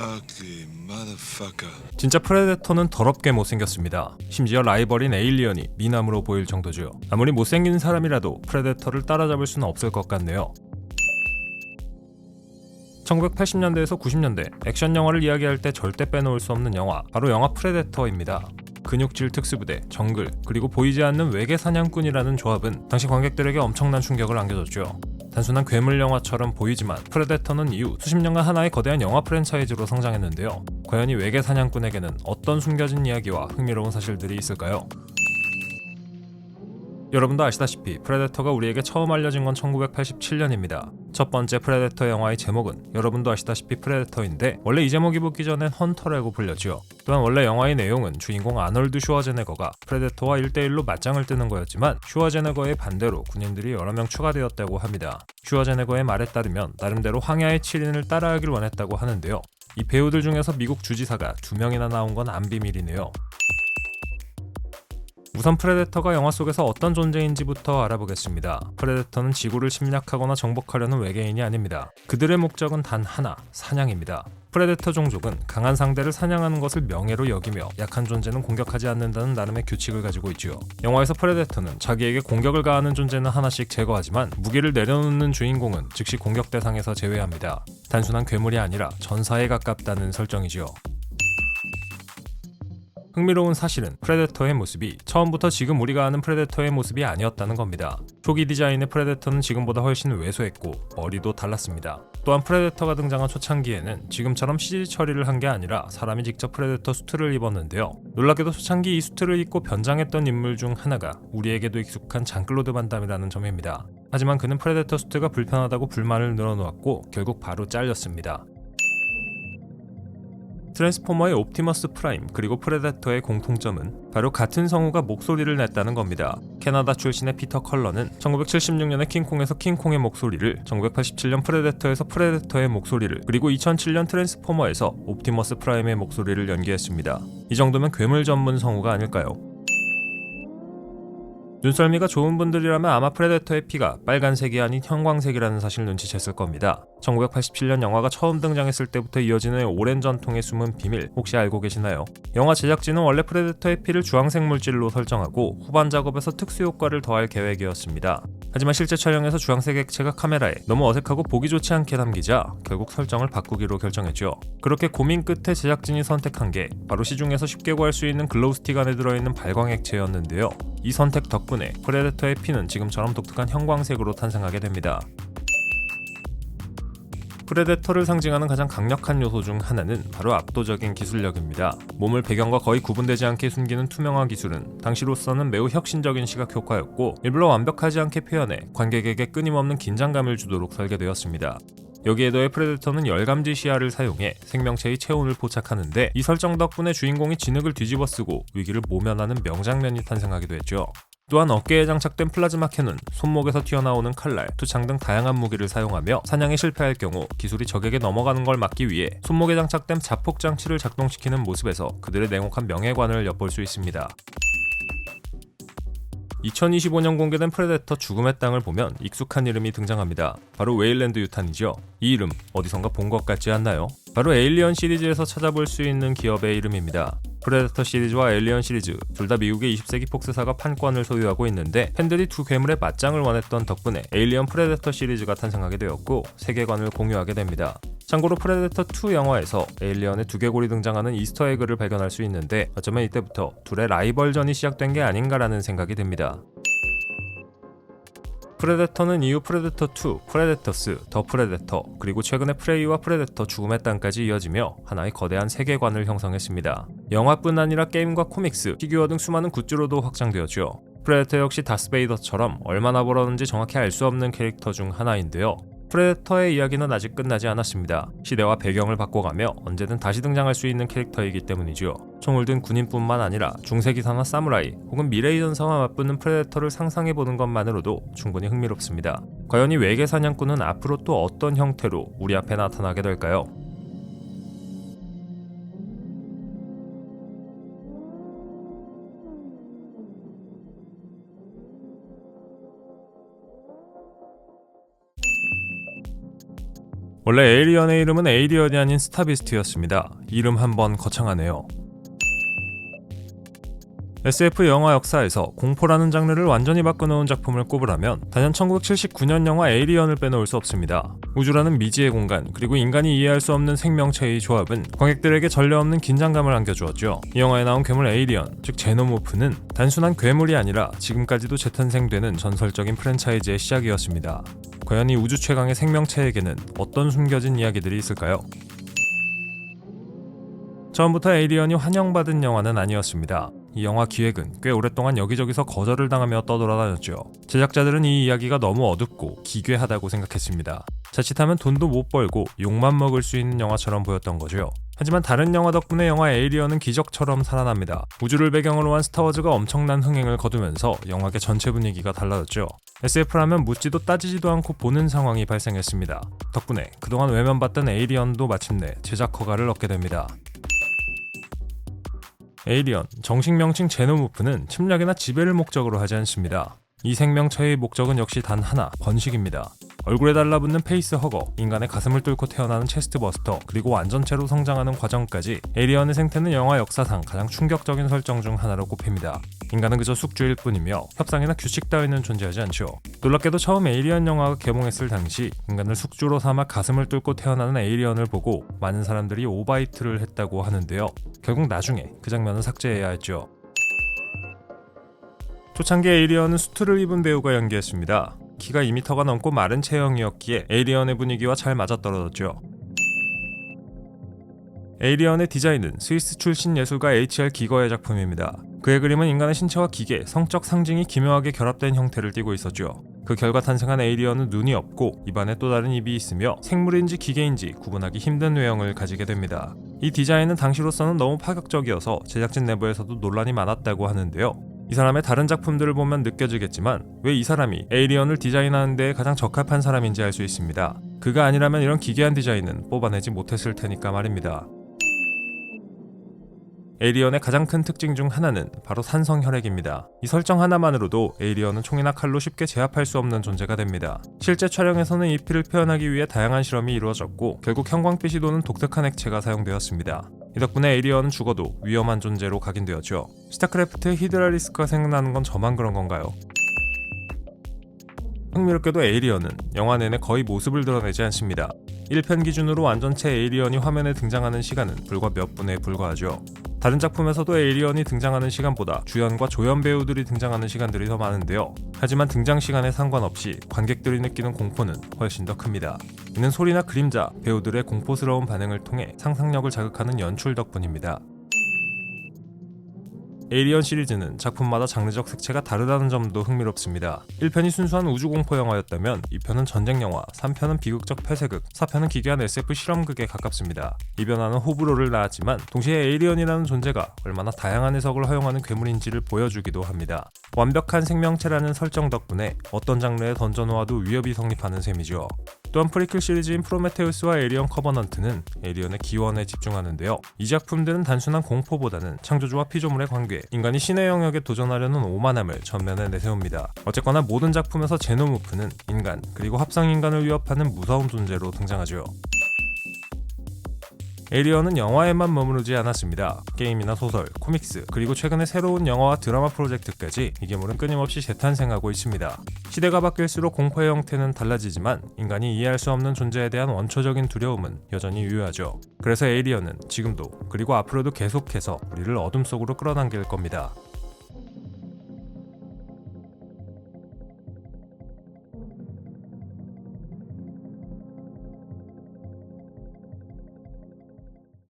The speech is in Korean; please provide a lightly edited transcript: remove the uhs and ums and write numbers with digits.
Ugly motherfucker. 진짜 프레데터는 더럽게 못생겼습니다. 심지어 라이벌인 에일리언이 미남으로 보일 정도죠. 아무리 못생긴 사람이라도 프레데터를 따라잡을 수는 없을 것 같네요. 1980년대에서 90년대 액션 영화를 이야기할 때 절대 빼놓을 수 없는 영화, 바로 영화 프레데터입니다. 근육질 특수부대, 정글, 그리고 보이지 않는 외계 사냥꾼이라는 조합은 당시 관객들에게 엄청난 충격을 안겨줬죠. 단순한 괴물 영화처럼 보이지만 프레데터는 이후 수십 년간 하나의 거대한 영화 프랜차이즈로 성장했는데요. 과연 이 외계 사냥꾼에게는 어떤 숨겨진 이야기와 흥미로운 사실들이 있을까요? 여러분도 아시다시피 프레데터가 우리에게 처음 알려진 건 1987년입니다. 첫 번째 프레데터 영화의 제목은 여러분도 아시다시피 프레데터인데 원래 이 제목이 붙기 전엔 헌터라고 불렸죠. 또한 원래 영화의 내용은 주인공 아놀드 슈워제네거가 프레데터와 1대1로 맞짱을 뜨는 거였지만 슈워제네거의 반대로 군인들이 여러 명 추가되었다고 합니다. 슈워제네거의 말에 따르면 나름대로 황야의 7인을 따라하길 원했다고 하는데요. 이 배우들 중에서 미국 주지사가 2명이나 나온 건 안 비밀이네요. 우선 프레데터가 영화 속에서 어떤 존재인지부터 알아보겠습니다. 프레데터는 지구를 침략하거나 정복하려는 외계인이 아닙니다. 그들의 목적은 단 하나, 사냥입니다. 프레데터 종족은 강한 상대를 사냥하는 것을 명예로 여기며 약한 존재는 공격하지 않는다는 나름의 규칙을 가지고 있죠. 영화에서 프레데터는 자기에게 공격을 가하는 존재는 하나씩 제거하지만 무기를 내려놓는 주인공은 즉시 공격 대상에서 제외합니다. 단순한 괴물이 아니라 전사에 가깝다는 설정이죠. 흥미로운 사실은 프레데터의 모습이 처음부터 지금 우리가 아는 프레데터의 모습이 아니었다는 겁니다. 초기 디자인의 프레데터는 지금보다 훨씬 왜소했고 머리도 달랐습니다. 또한 프레데터가 등장한 초창기에는 지금처럼 CG 처리를 한 게 아니라 사람이 직접 프레데터 수트를 입었는데요. 놀랍게도 초창기 이 수트를 입고 변장했던 인물 중 하나가 우리에게도 익숙한 장클로드 반담이라는 점입니다. 하지만 그는 프레데터 수트가 불편하다고 불만을 늘어놓았고 결국 바로 잘렸습니다. 트랜스포머의 옵티머스 프라임 그리고 프레데터의 공통점은 바로 같은 성우가 목소리를 냈다는 겁니다. 캐나다 출신의 피터 컬러는 1976년에 킹콩에서 킹콩의 목소리를, 1987년 프레데터에서 프레데터의 목소리를, 그리고 2007년 트랜스포머에서 옵티머스 프라임의 목소리를 연기했습니다. 이 정도면 괴물 전문 성우가 아닐까요? 눈썰미가 좋은 분들이라면 아마 프레데터의 피가 빨간색이 아닌 형광색이라는 사실 눈치챘을 겁니다. 1987년 영화가 처음 등장했을 때부터 이어지는 오랜 전통의 숨은 비밀 혹시 알고 계시나요? 영화 제작진은 원래 프레데터의 피를 주황색 물질로 설정하고 후반 작업에서 특수 효과를 더할 계획이었습니다. 하지만 실제 촬영에서 주황색 액체가 카메라에 너무 어색하고 보기 좋지 않게 담기자 결국 설정을 바꾸기로 결정했죠. 그렇게 고민 끝에 제작진이 선택한 게 바로 시중에서 쉽게 구할 수 있는 글로우스틱 안에 들어있는 발광 액체였는데요. 이 선택 덕분에 프레데터의 피는 지금처럼 독특한 형광색으로 탄생하게 됩니다. 프레데터를 상징하는 가장 강력한 요소 중 하나는 바로 압도적인 기술력입니다. 몸을 배경과 거의 구분되지 않게 숨기는 투명화 기술은 당시로서는 매우 혁신적인 시각 효과였고 일부러 완벽하지 않게 표현해 관객에게 끊임없는 긴장감을 주도록 설계되었습니다. 여기에 더해 프레데터는 열감지 시야를 사용해 생명체의 체온을 포착하는데 이 설정 덕분에 주인공이 진흙을 뒤집어쓰고 위기를 모면하는 명장면이 탄생하기도 했죠. 또한 어깨에 장착된 플라즈마 캐논, 손목에서 튀어나오는 칼날, 투창 등 다양한 무기를 사용하며 사냥에 실패할 경우 기술이 적에게 넘어가는 걸 막기 위해 손목에 장착된 자폭 장치를 작동시키는 모습에서 그들의 냉혹한 명예관을 엿볼 수 있습니다. 2025년 공개된 프레데터 죽음의 땅을 보면 익숙한 이름이 등장합니다. 바로 웨일랜드 유탄이죠. 이 이름 어디선가 본 것 같지 않나요? 바로 에일리언 시리즈에서 찾아볼 수 있는 기업의 이름입니다. 프레데터 시리즈와 에일리언 시리즈 둘 다 미국의 20세기 폭스사가 판권을 소유하고 있는데 팬들이 두 괴물의 맞짱을 원했던 덕분에 에일리언 프레데터 시리즈가 탄생하게 되었고 세계관을 공유하게 됩니다. 참고로 프레데터 2 영화에서 에일리언의 두개골이 등장하는 이스터 에그를 발견할 수 있는데 어쩌면 이때부터 둘의 라이벌전이 시작된 게 아닌가라는 생각이 듭니다. 프레데터는 이후 프레데터 2, 프레데터스, 더 프레데터, 그리고 최근에 프레이와 프레데터 죽음의 땅까지 이어지며 하나의 거대한 세계관을 형성했습니다. 영화뿐 아니라 게임과 코믹스, 피규어 등 수많은 굿즈로도 확장되었죠. 프레데터 역시 다스베이더처럼 얼마나 벌었는지 정확히 알 수 없는 캐릭터 중 하나인데요. 프레데터의 이야기는 아직 끝나지 않았습니다. 시대와 배경을 바꿔가며 언제든 다시 등장할 수 있는 캐릭터이기 때문이죠. 총을 든 군인뿐만 아니라 중세기사나 사무라이 혹은 미래의 전사와 맞붙는 프레데터를 상상해보는 것만으로도 충분히 흥미롭습니다. 과연 이 외계 사냥꾼은 앞으로 또 어떤 형태로 우리 앞에 나타나게 될까요? 원래 에이리언의 이름은 에이리언이 아닌 스타비스트였습니다. 이름 한번 거창하네요. SF 영화 역사에서 공포라는 장르를 완전히 바꿔놓은 작품을 꼽으라면 단연 1979년 영화 에이리언을 빼놓을 수 없습니다. 우주라는 미지의 공간, 그리고 인간이 이해할 수 없는 생명체의 조합은 관객들에게 전례없는 긴장감을 안겨주었죠. 이 영화에 나온 괴물 에이리언, 즉 제노모프는 단순한 괴물이 아니라 지금까지도 재탄생되는 전설적인 프랜차이즈의 시작이었습니다. 과연 이 우주 최강의 생명체에게는 어떤 숨겨진 이야기들이 있을까요? 처음부터 에이리언이 환영받은 영화는 아니었습니다. 이 영화 기획은 꽤 오랫동안 여기저기서 거절을 당하며 떠돌아다녔죠. 제작자들은 이 이야기가 너무 어둡고 기괴하다고 생각했습니다. 자칫하면 돈도 못 벌고 욕만 먹을 수 있는 영화처럼 보였던 거죠. 하지만 다른 영화 덕분에 영화 에이리언은 기적처럼 살아납니다. 우주를 배경으로 한 스타워즈가 엄청난 흥행을 거두면서 영화계 전체 분위기가 달라졌죠. SF라면 묻지도 따지지도 않고 보는 상황이 발생했습니다. 덕분에 그동안 외면받던 에이리언도 마침내 제작 허가를 얻게 됩니다. 에이리언, 정식 명칭 제노모프는 침략이나 지배를 목적으로 하지 않습니다. 이 생명체의 목적은 역시 단 하나, 번식입니다. 얼굴에 달라붙는 페이스허거, 인간의 가슴을 뚫고 태어나는 체스트버스터, 그리고 완전체로 성장하는 과정까지 에이리언의 생태는 영화 역사상 가장 충격적인 설정 중 하나로 꼽힙니다. 인간은 그저 숙주일 뿐이며 협상이나 규칙 따위는 존재하지 않죠. 놀랍게도 처음 에이리언 영화가 개봉했을 당시 인간을 숙주로 삼아 가슴을 뚫고 태어나는 에이리언을 보고 많은 사람들이 오바이트를 했다고 하는데요. 결국 나중에 그 장면은 삭제해야 했죠. 초창기 에이리언은 수트를 입은 배우가 연기했습니다. 키가 2m가 넘고 마른 체형이었기에 에이리언의 분위기와 잘 맞아떨어졌죠. 에이리언의 디자인은 스위스 출신 예술가 H.R. 기거의 작품입니다. 그의 그림은 인간의 신체와 기계, 성적 상징이 기묘하게 결합된 형태를 띠고 있었죠. 그 결과 탄생한 에이리언은 눈이 없고 입안에 또 다른 입이 있으며 생물인지 기계인지 구분하기 힘든 외형을 가지게 됩니다. 이 디자인은 당시로서는 너무 파격적이어서 제작진 내부에서도 논란이 많았다고 하는데요. 이 사람의 다른 작품들을 보면 느껴지겠지만 왜 이 사람이 에이리언을 디자인하는 데 가장 적합한 사람인지 알 수 있습니다. 그가 아니라면 이런 기괴한 디자인은 뽑아내지 못했을 테니까 말입니다. 에이리언의 가장 큰 특징 중 하나는 바로 산성 혈액입니다. 이 설정 하나만으로도 에이리언은 총이나 칼로 쉽게 제압할 수 없는 존재가 됩니다. 실제 촬영에서는 이 피를 표현하기 위해 다양한 실험이 이루어졌고 결국 형광빛이 도는 독특한 액체가 사용되었습니다. 이 덕분에 에이리언은 죽어도 위험한 존재로 각인되었죠. 스타크래프트의 히드라리스크가 생각나는 건 저만 그런 건가요? 흥미롭게도 에이리언은 영화 내내 거의 모습을 드러내지 않습니다. 1편 기준으로 완전체 에이리언이 화면에 등장하는 시간은 불과 몇 분에 불과하죠. 다른 작품에서도 에이리언이 등장하는 시간보다 주연과 조연 배우들이 등장하는 시간들이 더 많은데요. 하지만 등장 시간에 상관없이 관객들이 느끼는 공포는 훨씬 더 큽니다. 이는 소리나 그림자, 배우들의 공포스러운 반응을 통해 상상력을 자극하는 연출 덕분입니다. 에이리언 시리즈는 작품마다 장르적 색채가 다르다는 점도 흥미롭습니다. 1편이 순수한 우주공포 영화였다면 2편은 전쟁 영화, 3편은 비극적 폐쇄극, 4편은 기괴한 SF 실험극에 가깝습니다. 이 변화는 호불호를 낳았지만 동시에 에이리언이라는 존재가 얼마나 다양한 해석을 허용하는 괴물인지를 보여주기도 합니다. 완벽한 생명체라는 설정 덕분에 어떤 장르에 던져놓아도 위협이 성립하는 셈이죠. 또한 프리퀄 시리즈인 프로메테우스와 에이리언 커버넌트는 에이리언의 기원에 집중하는데요. 이 작품들은 단순한 공포보다는 창조주와 피조물의 관계, 인간이 신의 영역에 도전하려는 오만함을 전면에 내세웁니다. 어쨌거나 모든 작품에서 제노모프는 인간, 그리고 합성인간을 위협하는 무서운 존재로 등장하죠. 에이리언은 영화에만 머무르지 않았습니다. 게임이나 소설, 코믹스, 그리고 최근에 새로운 영화와 드라마 프로젝트까지 이 괴물은 끊임없이 재탄생하고 있습니다. 시대가 바뀔수록 공포의 형태는 달라지지만 인간이 이해할 수 없는 존재에 대한 원초적인 두려움은 여전히 유효하죠. 그래서 에이리언은 지금도 그리고 앞으로도 계속해서 우리를 어둠 속으로 끌어당길 겁니다.